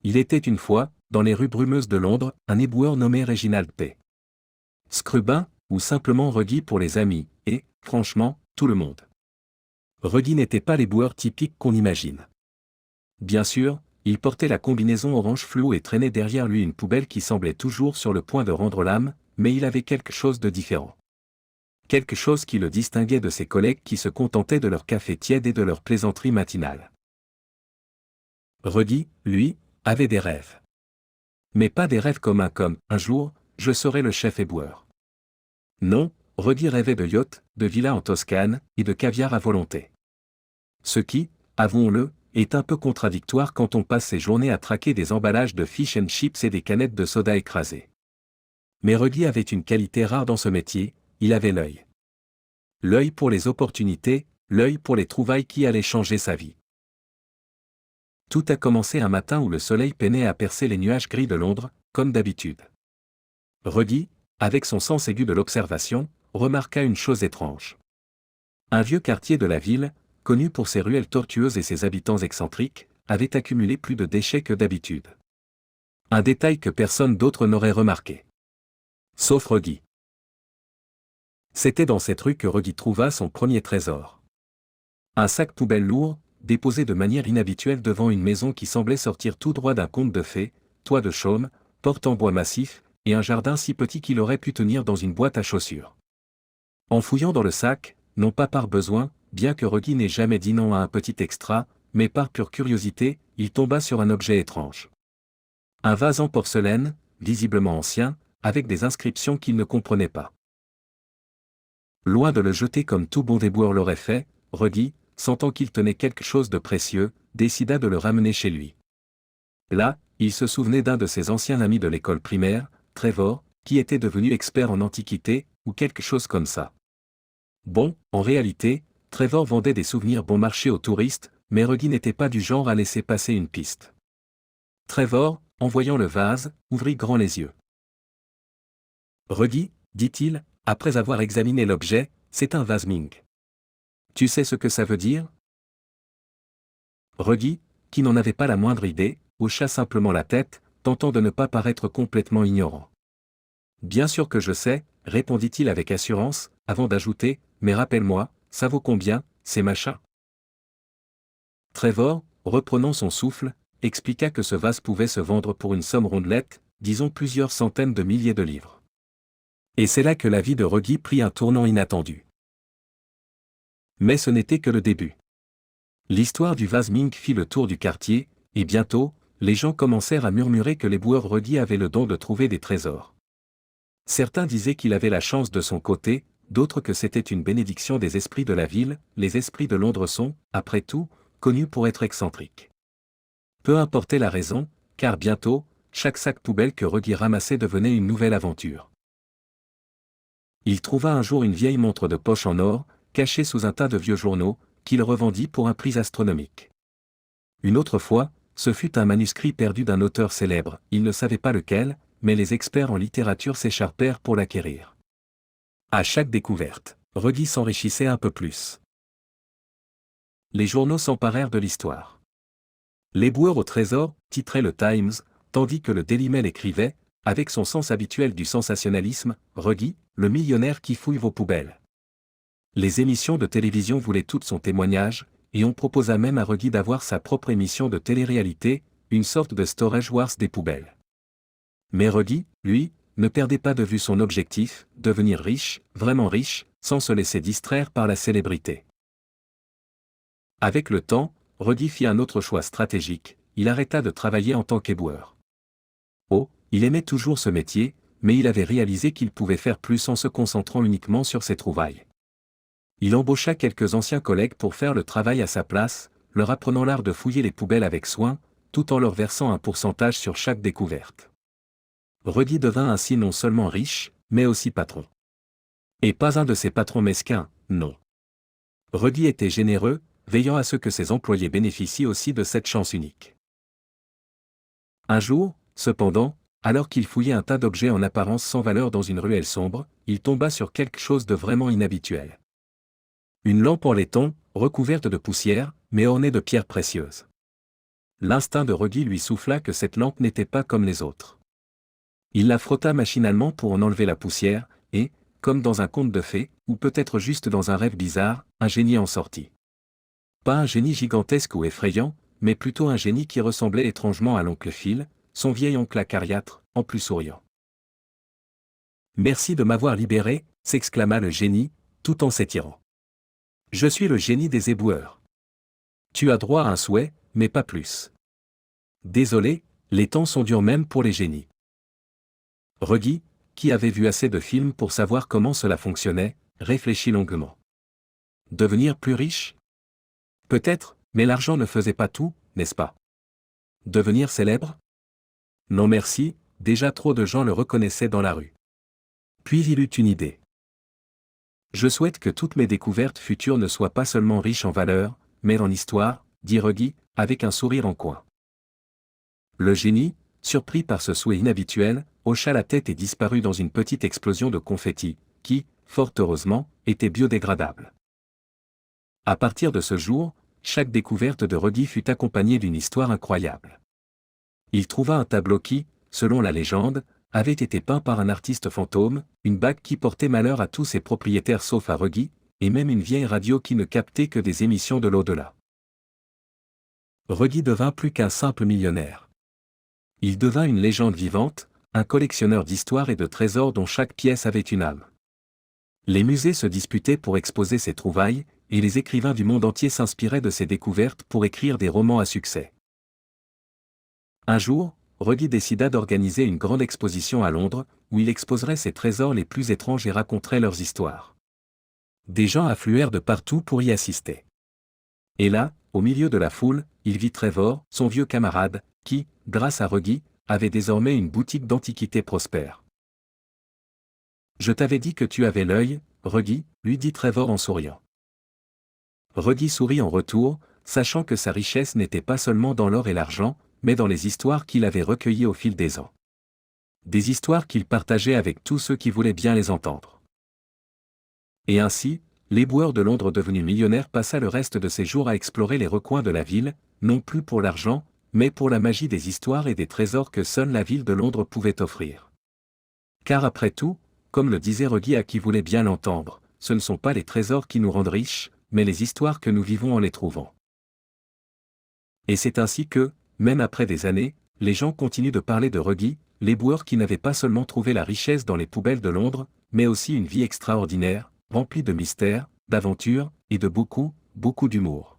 Il était une fois, dans les rues brumeuses de Londres, un éboueur nommé Reginald P. Scrubin, ou simplement Ruggy pour les amis, et, franchement, tout le monde. Ruggy n'était pas l'éboueur typique qu'on imagine. Bien sûr, il portait la combinaison orange fluo et traînait derrière lui une poubelle qui semblait toujours sur le point de rendre l'âme, mais il avait quelque chose de différent. Quelque chose qui le distinguait de ses collègues qui se contentaient de leur café tiède et de leur plaisanterie matinale. Ruggy, lui, avait des rêves. Mais pas des rêves communs comme « un jour, je serai le chef éboueur ». Non, Ruggy rêvait de yachts, de villas en Toscane, et de caviar à volonté. Ce qui, avouons-le, est un peu contradictoire quand on passe ses journées à traquer des emballages de fish and chips et des canettes de soda écrasées. Mais Ruggy avait une qualité rare dans ce métier, il avait l'œil. L'œil pour les opportunités, l'œil pour les trouvailles qui allaient changer sa vie. Tout a commencé un matin où le soleil peinait à percer les nuages gris de Londres, comme d'habitude. Ruggy, avec son sens aigu de l'observation, remarqua une chose étrange. Un vieux quartier de la ville, connu pour ses ruelles tortueuses et ses habitants excentriques, avait accumulé plus de déchets que d'habitude. Un détail que personne d'autre n'aurait remarqué. Sauf Ruggy. C'était dans cette rue que Ruggy trouva son premier trésor. Un sac poubelle lourd, déposé de manière inhabituelle devant une maison qui semblait sortir tout droit d'un conte de fées, toit de chaume, porte en bois massif, et un jardin si petit qu'il aurait pu tenir dans une boîte à chaussures. En fouillant dans le sac, non pas par besoin, bien que Ruggy n'ait jamais dit non à un petit extra, mais par pure curiosité, il tomba sur un objet étrange. Un vase en porcelaine, visiblement ancien, avec des inscriptions qu'il ne comprenait pas. Loin de le jeter comme tout bon déboueur l'aurait fait, Ruggy, sentant qu'il tenait quelque chose de précieux, décida de le ramener chez lui. Là, il se souvenait d'un de ses anciens amis de l'école primaire, Trevor, qui était devenu expert en antiquité, ou quelque chose comme ça. Bon, en réalité, Trevor vendait des souvenirs bon marché aux touristes, mais Ruggy n'était pas du genre à laisser passer une piste. Trevor, en voyant le vase, ouvrit grand les yeux. Ruggy, dit-il, après avoir examiné l'objet, c'est un vase Ming. Tu sais ce que ça veut dire? Ruggy, qui n'en avait pas la moindre idée, hocha simplement la tête, tentant de ne pas paraître complètement ignorant. Bien sûr que je sais, répondit-il avec assurance, avant d'ajouter, mais rappelle-moi, ça vaut combien, ces machins? Trevor, reprenant son souffle, expliqua que ce vase pouvait se vendre pour une somme rondelette, disons plusieurs centaines de milliers de livres. Et c'est là que la vie de Ruggy prit un tournant inattendu. Mais ce n'était que le début. L'histoire du vase Ming fit le tour du quartier, et bientôt, les gens commencèrent à murmurer que l'éboueur Ruggy avait le don de trouver des trésors. Certains disaient qu'il avait la chance de son côté, d'autres que c'était une bénédiction des esprits de la ville, les esprits de Londres sont, après tout, connus pour être excentriques. Peu importait la raison, car bientôt, chaque sac poubelle que Ruggy ramassait devenait une nouvelle aventure. Il trouva un jour une vieille montre de poche en or, cachée sous un tas de vieux journaux, qu'il revendit pour un prix astronomique. Une autre fois, ce fut un manuscrit perdu d'un auteur célèbre, il ne savait pas lequel, mais les experts en littérature s'écharpèrent pour l'acquérir. À chaque découverte, Ruggy s'enrichissait un peu plus. Les journaux s'emparèrent de l'histoire. L'éboueur au trésor, titrait le Times, tandis que le Daily Mail écrivait, avec son sens habituel du sensationnalisme, Ruggy, le millionnaire qui fouille vos poubelles. Les émissions de télévision voulaient toutes son témoignage, et on proposa même à Ruggy d'avoir sa propre émission de télé-réalité, une sorte de Storage Wars des poubelles. Mais Ruggy, lui, ne perdait pas de vue son objectif, devenir riche, vraiment riche, sans se laisser distraire par la célébrité. Avec le temps, Ruggy fit un autre choix stratégique, il arrêta de travailler en tant qu'éboueur. Oh, il aimait toujours ce métier, mais il avait réalisé qu'il pouvait faire plus en se concentrant uniquement sur ses trouvailles. Il embaucha quelques anciens collègues pour faire le travail à sa place, leur apprenant l'art de fouiller les poubelles avec soin, tout en leur versant un pourcentage sur chaque découverte. Ruggy devint ainsi non seulement riche, mais aussi patron. Et pas un de ces patrons mesquins, non. Ruggy était généreux, veillant à ce que ses employés bénéficient aussi de cette chance unique. Un jour, cependant, alors qu'il fouillait un tas d'objets en apparence sans valeur dans une ruelle sombre, il tomba sur quelque chose de vraiment inhabituel. Une lampe en laiton, recouverte de poussière, mais ornée de pierres précieuses. L'instinct de Reggie lui souffla que cette lampe n'était pas comme les autres. Il la frotta machinalement pour en enlever la poussière, et, comme dans un conte de fées, ou peut-être juste dans un rêve bizarre, un génie en sortit. Pas un génie gigantesque ou effrayant, mais plutôt un génie qui ressemblait étrangement à l'oncle Phil, son vieil oncle acariâtre, en plus souriant. « Merci de m'avoir libéré », s'exclama le génie, tout en s'étirant. « Je suis le génie des éboueurs. Tu as droit à un souhait, mais pas plus. Désolé, les temps sont durs même pour les génies. » Reggie, qui avait vu assez de films pour savoir comment cela fonctionnait, réfléchit longuement. Devenir plus riche ? Peut-être, mais l'argent ne faisait pas tout, n'est-ce pas ? Devenir célèbre ? Non merci, déjà trop de gens le reconnaissaient dans la rue. Puis il eut une idée. Je souhaite que toutes mes découvertes futures ne soient pas seulement riches en valeur, mais en histoire, dit Reggie, avec un sourire en coin. Le génie, surpris par ce souhait inhabituel, hocha la tête et disparut dans une petite explosion de confettis, qui, fort heureusement, était biodégradable. À partir de ce jour, chaque découverte de Reggie fut accompagnée d'une histoire incroyable. Il trouva un tableau qui, selon la légende, avait été peint par un artiste fantôme, une bague qui portait malheur à tous ses propriétaires sauf à Reggie, et même une vieille radio qui ne captait que des émissions de l'au-delà. Reggie devint plus qu'un simple millionnaire. Il devint une légende vivante, un collectionneur d'histoires et de trésors dont chaque pièce avait une âme. Les musées se disputaient pour exposer ses trouvailles, et les écrivains du monde entier s'inspiraient de ses découvertes pour écrire des romans à succès. Un jour, Reggie décida d'organiser une grande exposition à Londres, où il exposerait ses trésors les plus étranges et raconterait leurs histoires. Des gens affluèrent de partout pour y assister. Et là, au milieu de la foule, il vit Trevor, son vieux camarade, qui, grâce à Reggie, avait désormais une boutique d'antiquités prospère. « Je t'avais dit que tu avais l'œil, Reggie, » lui dit Trevor en souriant. Reggie sourit en retour, sachant que sa richesse n'était pas seulement dans l'or et l'argent, mais dans les histoires qu'il avait recueillies au fil des ans. Des histoires qu'il partageait avec tous ceux qui voulaient bien les entendre. Et ainsi, l'éboueur de Londres devenu millionnaire passa le reste de ses jours à explorer les recoins de la ville, non plus pour l'argent, mais pour la magie des histoires et des trésors que seule la ville de Londres pouvait offrir. Car après tout, comme le disait Reggie à qui voulait bien l'entendre, ce ne sont pas les trésors qui nous rendent riches, mais les histoires que nous vivons en les trouvant. Et c'est ainsi que, même après des années, les gens continuent de parler de Reggie, l'éboueur qui n'avait pas seulement trouvé la richesse dans les poubelles de Londres, mais aussi une vie extraordinaire, remplie de mystères, d'aventures, et de beaucoup, beaucoup d'humour.